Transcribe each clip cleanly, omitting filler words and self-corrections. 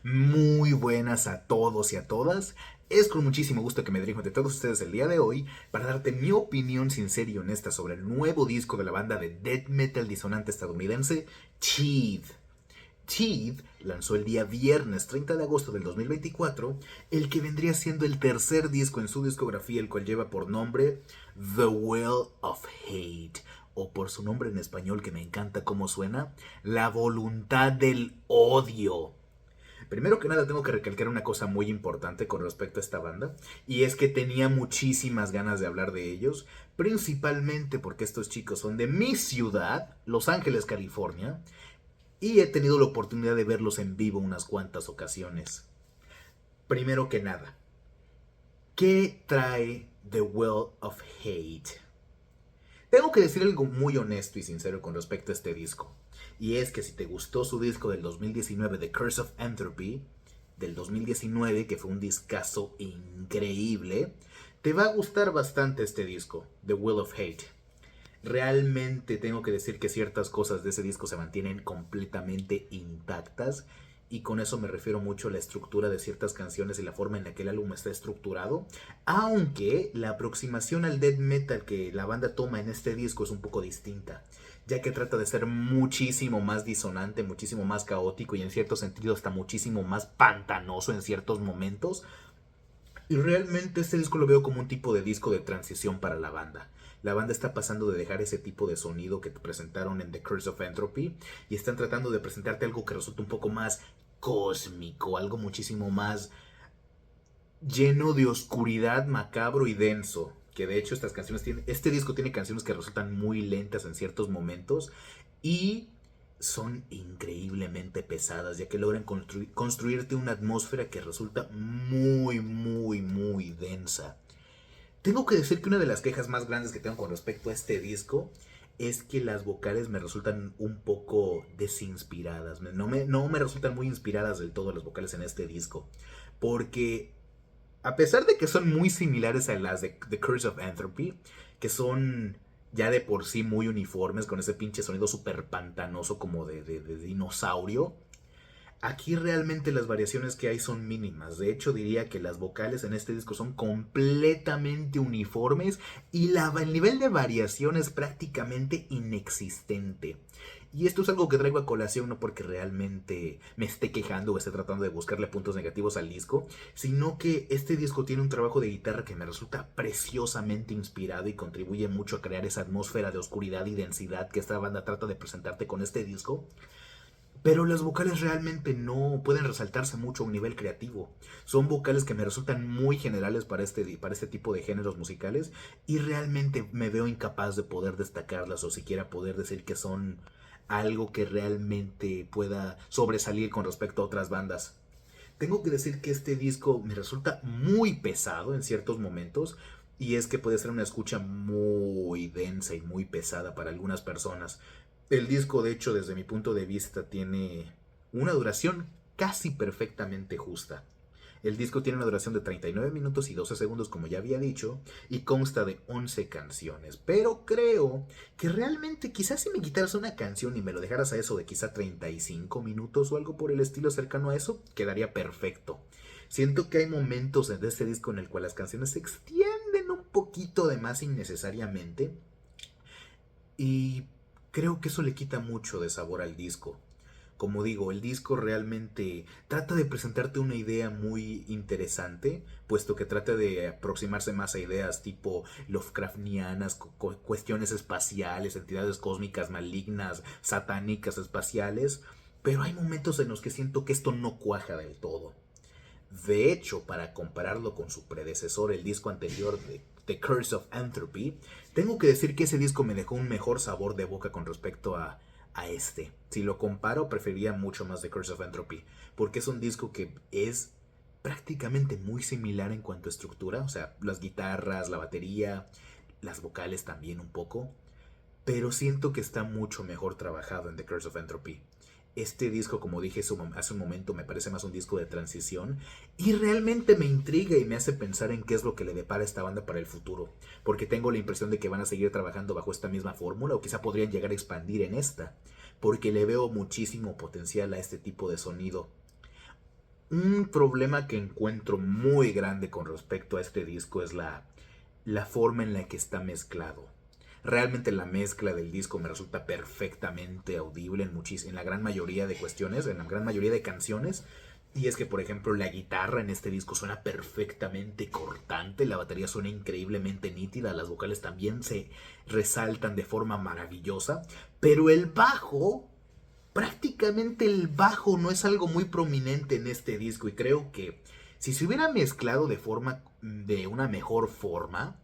Muy buenas a todos y a todas. Es con muchísimo gusto que me dirijo ante todos ustedes el día de hoy para darte mi opinión sincera y honesta sobre el nuevo disco de la banda de death metal disonante estadounidense, Teeth. Teeth lanzó el día viernes 30 de agosto del 2024 el que vendría siendo el tercer disco en su discografía, el cual lleva por nombre The Well of Hate, o por su nombre en español que me encanta cómo suena, La Voluntad del Odio. Primero que nada tengo que recalcar una cosa muy importante con respecto a esta banda, y es que tenía muchísimas ganas de hablar de ellos, principalmente porque estos chicos son de mi ciudad, Los Ángeles, California, y he tenido la oportunidad de verlos en vivo unas cuantas ocasiones. Primero que nada, ¿qué trae The Well of Hate? Tengo que decir algo muy honesto y sincero con respecto a este disco. Y es que si te gustó su disco del 2019, The Curse of Entropy, del 2019, que fue un discazo increíble, te va a gustar bastante este disco, The Will of Hate. Realmente tengo que decir que ciertas cosas de ese disco se mantienen completamente intactas, y con eso me refiero mucho a la estructura de ciertas canciones y la forma en la que el álbum está estructurado, aunque la aproximación al death metal que la banda toma en este disco es un poco distinta, ya que trata de ser muchísimo más disonante, muchísimo más caótico y en cierto sentido hasta muchísimo más pantanoso en ciertos momentos. Y realmente este disco lo veo como un tipo de disco de transición para la banda. La banda está pasando de dejar ese tipo de sonido que te presentaron en The Curse of Entropy y están tratando de presentarte algo que resulta un poco más cósmico, algo muchísimo más lleno de oscuridad, macabro y denso. Que de hecho estas canciones tienen, este disco tiene canciones que resultan muy lentas en ciertos momentos y son increíblemente pesadas, ya que logran construirte una atmósfera que resulta muy densa. Tengo que decir que una de las quejas más grandes que tengo con respecto a este disco es que las vocales me resultan un poco desinspiradas. No me resultan muy inspiradas del todo las vocales en este disco. Porque a pesar de que son muy similares a las de The Curse of Entropy, que son ya de por sí muy uniformes, con ese pinche sonido súper pantanoso como de dinosaurio, aquí realmente las variaciones que hay son mínimas. De hecho, diría que las vocales en este disco son completamente uniformes y el nivel de variación es prácticamente inexistente. Y esto es algo que traigo a colación no porque realmente me esté quejando o esté tratando de buscarle puntos negativos al disco, sino que este disco tiene un trabajo de guitarra que me resulta preciosamente inspirado y contribuye mucho a crear esa atmósfera de oscuridad y densidad que esta banda trata de presentarte con este disco. Pero las vocales realmente no pueden resaltarse mucho a un nivel creativo. Son vocales que me resultan muy generales para este tipo de géneros musicales y realmente me veo incapaz de poder destacarlas o siquiera poder decir que son algo que realmente pueda sobresalir con respecto a otras bandas. Tengo que decir que este disco me resulta muy pesado en ciertos momentos y es que puede ser una escucha muy densa y muy pesada para algunas personas. El disco, de hecho, desde mi punto de vista, tiene una duración casi perfectamente justa. El disco tiene una duración de 39 minutos y 12 segundos, como ya había dicho, y consta de 11 canciones. Pero creo que realmente quizás si me quitaras una canción y me lo dejaras a eso de quizá 35 minutos o algo por el estilo cercano a eso, quedaría perfecto. Siento que hay momentos de este disco en el cual las canciones se extienden un poquito de más innecesariamente y creo que eso le quita mucho de sabor al disco. Como digo, el disco realmente trata de presentarte una idea muy interesante, puesto que trata de aproximarse más a ideas tipo Lovecraftianas, cuestiones espaciales, entidades cósmicas malignas, satánicas espaciales, pero hay momentos en los que siento que esto no cuaja del todo. De hecho, para compararlo con su predecesor, el disco anterior de The Curse of Entropy, tengo que decir que ese disco me dejó un mejor sabor de boca con respecto a este. Si lo comparo, preferiría mucho más The Curse of Entropy, porque es un disco que es prácticamente muy similar en cuanto a estructura, o sea, las guitarras, la batería, las vocales también un poco, pero siento que está mucho mejor trabajado en The Curse of Entropy. Este disco, como dije hace un momento, me parece más un disco de transición y realmente me intriga y me hace pensar en qué es lo que le depara a esta banda para el futuro, porque tengo la impresión de que van a seguir trabajando bajo esta misma fórmula o quizá podrían llegar a expandir en esta, porque le veo muchísimo potencial a este tipo de sonido. Un problema que encuentro muy grande con respecto a este disco es la forma en la que está mezclado. Realmente la mezcla del disco me resulta perfectamente audible en la gran mayoría de cuestiones, en la gran mayoría de canciones. Y es que, por ejemplo, la guitarra en este disco suena perfectamente cortante, la batería suena increíblemente nítida, las vocales también se resaltan de forma maravillosa, pero el bajo, prácticamente el bajo no es algo muy prominente en este disco y creo que si se hubiera mezclado de una mejor forma,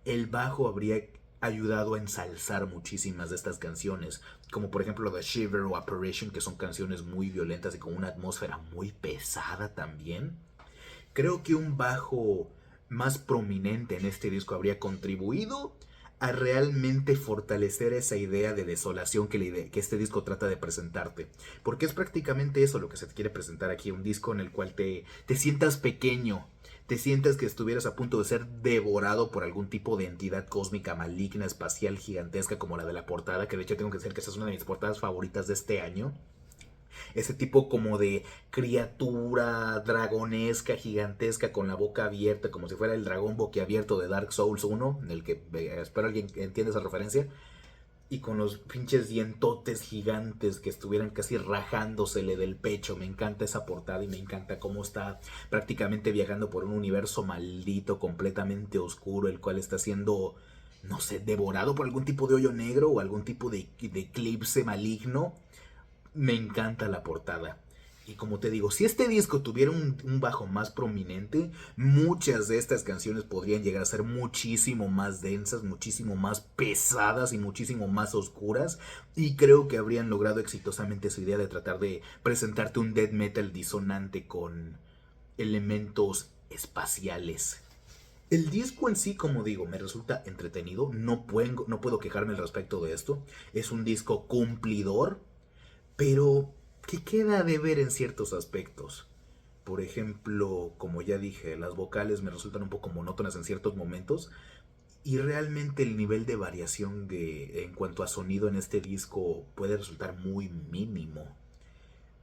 el bajo habría ayudado a ensalzar muchísimas de estas canciones, como por ejemplo The Shiver o Apparition, que son canciones muy violentas y con una atmósfera muy pesada también. Creo que un bajo más prominente en este disco habría contribuido a realmente fortalecer esa idea de desolación que este disco trata de presentarte. Porque es prácticamente eso lo que se te quiere presentar aquí, un disco en el cual te sientas pequeño, te sientas que estuvieras a punto de ser devorado por algún tipo de entidad cósmica maligna, espacial, gigantesca como la de la portada, que de hecho tengo que decir que esa es una de mis portadas favoritas de este año. Ese tipo como de criatura dragonesca, gigantesca, con la boca abierta, como si fuera el dragón boquiabierto de Dark Souls 1, en el que espero alguien entienda esa referencia. Y con los pinches dientotes gigantes que estuvieran casi rajándosele del pecho. Me encanta esa portada y me encanta cómo está prácticamente viajando por un universo maldito, completamente oscuro, el cual está siendo, no sé, devorado por algún tipo de hoyo negro o algún tipo de eclipse maligno. Me encanta la portada. Y como te digo, si este disco tuviera un bajo más prominente, muchas de estas canciones podrían llegar a ser muchísimo más densas, muchísimo más pesadas y muchísimo más oscuras. Y creo que habrían logrado exitosamente su idea de tratar de presentarte un death metal disonante con elementos espaciales. El disco en sí, como digo, me resulta entretenido. No puedo quejarme al respecto de esto. Es un disco cumplidor, pero que queda de ver en ciertos aspectos. Por ejemplo, como ya dije, las vocales me resultan un poco monótonas en ciertos momentos y realmente el nivel de variación en cuanto a sonido en este disco puede resultar muy mínimo.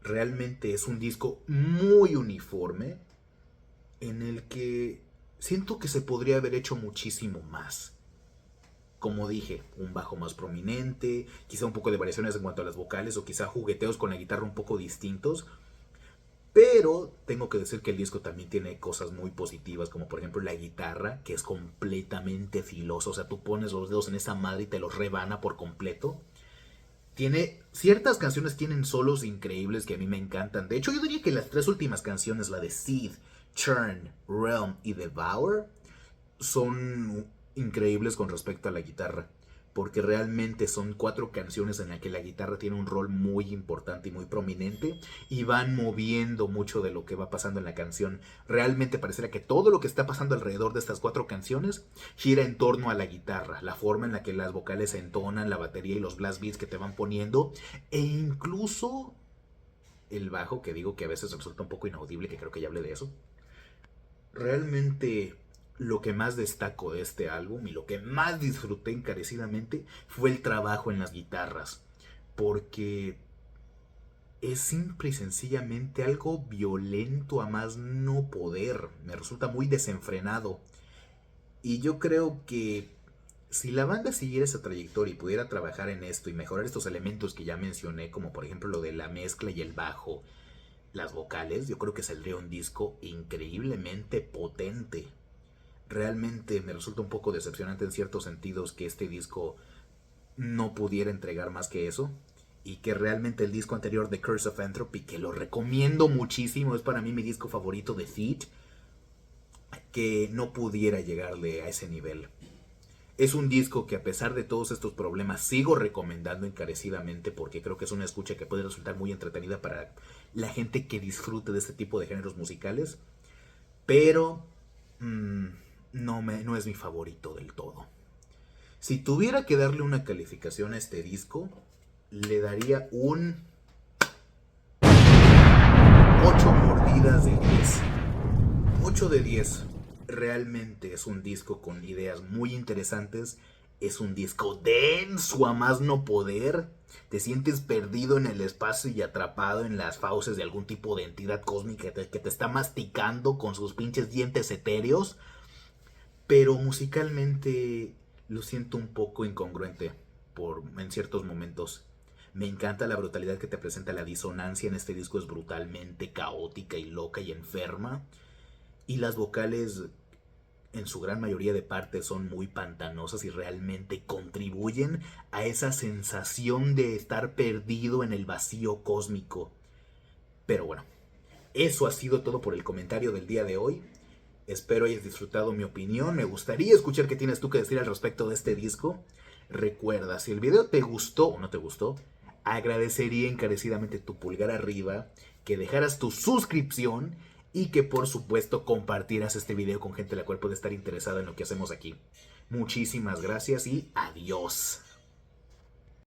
Realmente es un disco muy uniforme en el que siento que se podría haber hecho muchísimo más. Como dije, un bajo más prominente, quizá un poco de variaciones en cuanto a las vocales o quizá jugueteos con la guitarra un poco distintos. Pero tengo que decir que el disco también tiene cosas muy positivas, como por ejemplo la guitarra, que es completamente filosa. O sea, tú pones los dedos en esa madre y te los rebana por completo. Ciertas canciones tienen solos increíbles que a mí me encantan. De hecho, yo diría que las tres últimas canciones, la de Seed, Churn, Realm y Devour, son increíbles con respecto a la guitarra, porque realmente son 4 canciones en las que la guitarra tiene un rol muy importante y muy prominente y van moviendo mucho de lo que va pasando en la canción. Realmente pareciera que todo lo que está pasando alrededor de estas 4 canciones gira en torno a la guitarra, la forma en la que las vocales se entonan, la batería y los blast beats que te van poniendo, e incluso el bajo, que digo que a veces resulta un poco inaudible, que creo que ya hablé de eso. Realmente lo que más destaco de este álbum y lo que más disfruté encarecidamente fue el trabajo en las guitarras, porque es simple y sencillamente algo violento a más no poder. Me resulta muy desenfrenado. Y yo creo que si la banda siguiera esa trayectoria y pudiera trabajar en esto y mejorar estos elementos que ya mencioné, como por ejemplo lo de la mezcla y el bajo, las vocales, yo creo que saldría un disco increíblemente potente. Realmente me resulta un poco decepcionante en ciertos sentidos que este disco no pudiera entregar más que eso. Y que realmente el disco anterior de Curse of Entropy, que lo recomiendo muchísimo, es para mí mi disco favorito de Feat, que no pudiera llegarle a ese nivel. Es un disco que a pesar de todos estos problemas sigo recomendando encarecidamente porque creo que es una escucha que puede resultar muy entretenida para la gente que disfrute de este tipo de géneros musicales. Pero no es mi favorito del todo. Si tuviera que darle una calificación a este disco, le daría un 8 mordidas de 10. 8 de 10. Realmente es un disco con ideas muy interesantes Es un disco denso a más no poder. Te sientes perdido en el espacio y atrapado en las fauces de algún tipo de entidad cósmica que te está masticando con sus pinches dientes etéreos. Pero musicalmente lo siento un poco incongruente en ciertos momentos. Me encanta la brutalidad que te presenta. La disonancia en este disco es brutalmente caótica y loca y enferma. Y las vocales, en su gran mayoría de partes, son muy pantanosas y realmente contribuyen a esa sensación de estar perdido en el vacío cósmico. Pero bueno, eso ha sido todo por el comentario del día de hoy. Espero hayas disfrutado mi opinión. Me gustaría escuchar qué tienes tú que decir al respecto de este disco. Recuerda, si el video te gustó o no te gustó, agradecería encarecidamente tu pulgar arriba, que dejaras tu suscripción y que por supuesto compartieras este video con gente la cual puede estar interesada en lo que hacemos aquí. Muchísimas gracias y adiós.